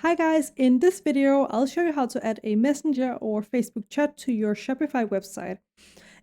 Hi guys, in this video, I'll show you how to add a messenger or Facebook chat to your Shopify website.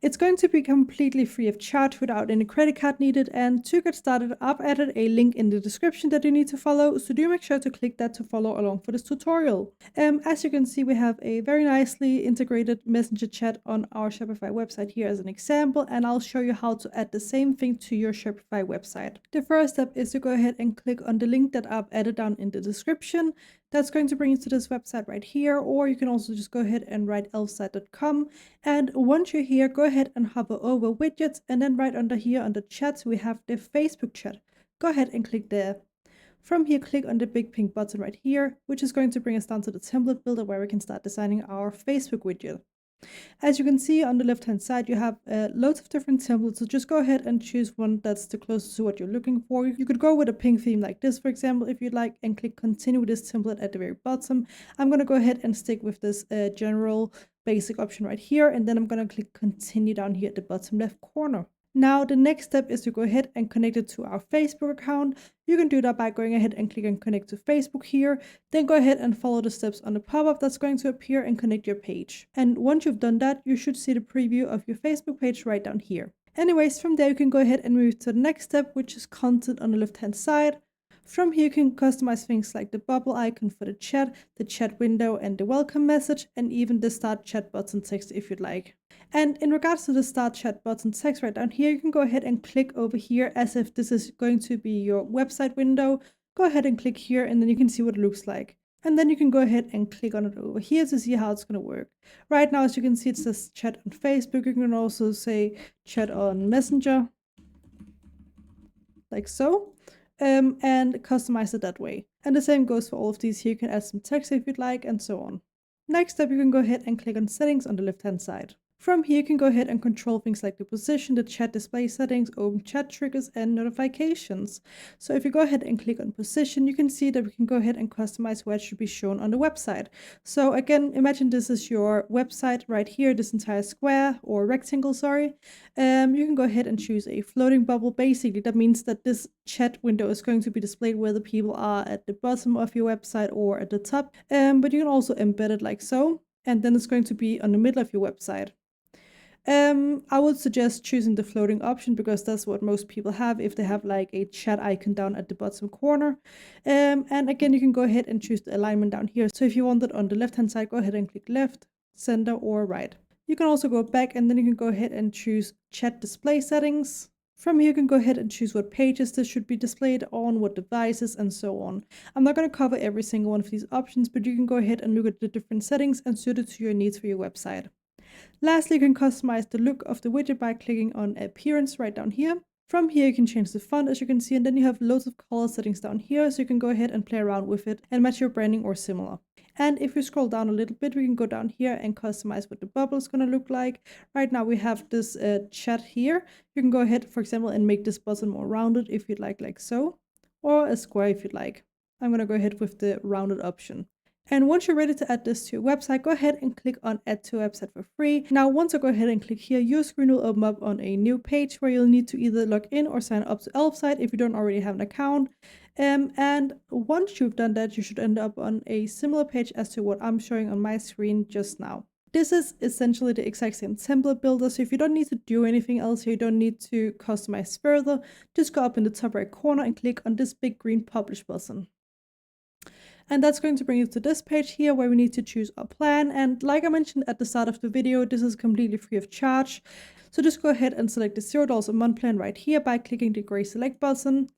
It's going to be completely free of charge without any credit card needed, and to get started, I've added a link in the description that you need to follow, so do make sure to click that to follow along for this tutorial. As you can see, we have a very nicely integrated messenger chat on our Shopify website here as an example, and I'll show you how to add the same thing to your Shopify website. The first step is to go ahead and click on the link that I've added down in the description. That's going to bring you to this website right here, or you can also just go ahead and write elfsite.com. And once you're here, go ahead and hover over widgets, and then right under here under chats, we have the Facebook chat. Go ahead and click there. From here, click on the big pink button right here, which is going to bring us down to the template builder where we can start designing our Facebook widget. As you can see on the left hand side, you have loads of different templates, so just go ahead and choose one that's the closest to what you're looking for. You could go with a pink theme like this, for example, if you'd like, and click continue with this template at the very bottom. I'm going to go ahead and stick with this general basic option right here, and then I'm going to click continue down here at the bottom left corner. Now, the next step is to go ahead and connect it to our Facebook account. You can do that by going ahead and clicking connect to Facebook here. Then go ahead and follow the steps on the pop-up that's going to appear and connect your page. And once you've done that, you should see the preview of your Facebook page right down here. Anyways, from there you can go ahead and move to the next step, which is content on the left-hand side. From here, you can customize things like the bubble icon for the chat window, and the welcome message, and even the start chat button text if you'd like. And in regards to the start chat button text right down here, you can go ahead and click over here as if this is going to be your website window. Go ahead and click here, and then you can see what it looks like. And then you can go ahead and click on it over here to see how it's going to work. Right now, as you can see, it says chat on Facebook. You can also say chat on Messenger, like so. And customize it that way. And the same goes for all of these here. You can add some text if you'd like, and so on. Next up, you can go ahead and click on settings on the left hand side. From here, you can go ahead and control things like the position, the chat display settings, open chat triggers, and notifications. So if you go ahead and click on position, you can see that we can go ahead and customize where it should be shown on the website. So again, imagine this is your website right here, this entire square or rectangle, sorry. You can go ahead and choose a floating bubble. Basically, that means that this chat window is going to be displayed where the people are at the bottom of your website or at the top. But you can also embed it like so, and then it's going to be on the middle of your website. I would suggest choosing the floating option because that's what most people have if they have like a chat icon down at the bottom corner. And again, you can go ahead and choose the alignment down here. So if you want it on the left hand side, go ahead and click left, center, or right. You can also go back, and then you can go ahead and choose chat display settings. From here, you can go ahead and choose what pages this should be displayed on, what devices, and so on. I'm not going to cover every single one of these options, but you can go ahead and look at the different settings and suit it to your needs for your website. Lastly, you can customize the look of the widget by clicking on appearance right down here. From here, you can change the font, as you can see, and then you have loads of color settings down here, so you can go ahead and play around with it and match your branding or similar. And if we scroll down a little bit, we can go down here and customize what the bubble is going to look like. Right now, we have this chat here. You can go ahead, for example, and make this button more rounded if you'd like so, or a square if you'd like. I'm going to go ahead with the rounded option. And once you're ready to add this to your website, go ahead and click on Add to Website for free. Now, once I go ahead and click here, your screen will open up on a new page where you'll need to either log in or sign up to Elfsite if you don't already have an account. And once you've done that, you should end up on a similar page as to what I'm showing on my screen just now. This is essentially the exact same template builder, so if you don't need to do anything else, you don't need to customize further, just go up in the top right corner and click on this big green Publish button. And that's going to bring you to this page here where we need to choose our plan. And like I mentioned at the start of the video, this is completely free of charge. So just go ahead and select the $0 a month plan right here by clicking the gray select button.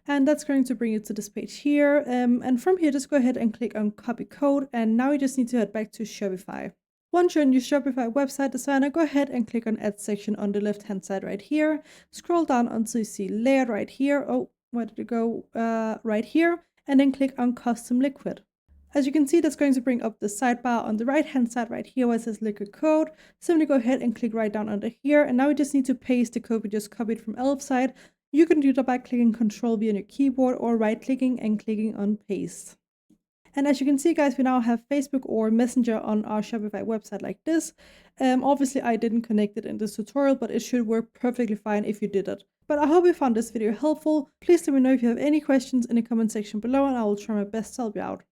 And that's going to bring you to this page here. And from here, just go ahead and click on copy code. And now you just need to head back to Shopify. Once you're in your Shopify website designer, go ahead and click on Add section on the left-hand side right here. Scroll down until you see Layout right here. Oh, where did it go? Right here. And then click on Custom Liquid. As you can see, that's going to bring up the sidebar on the right-hand side right here where it says Liquid Code. Simply go ahead and click right down under here. And now we just need to paste the code we just copied from Elfsite. You can do that by clicking Ctrl V on your keyboard or right-clicking and clicking on Paste. And as you can see, guys, we now have Facebook or Messenger on our Shopify website like this. Obviously, I didn't connect it in this tutorial, but it should work perfectly fine if you did it. But I hope you found this video helpful. Please let me know if you have any questions in the comment section below, and I will try my best to help you out.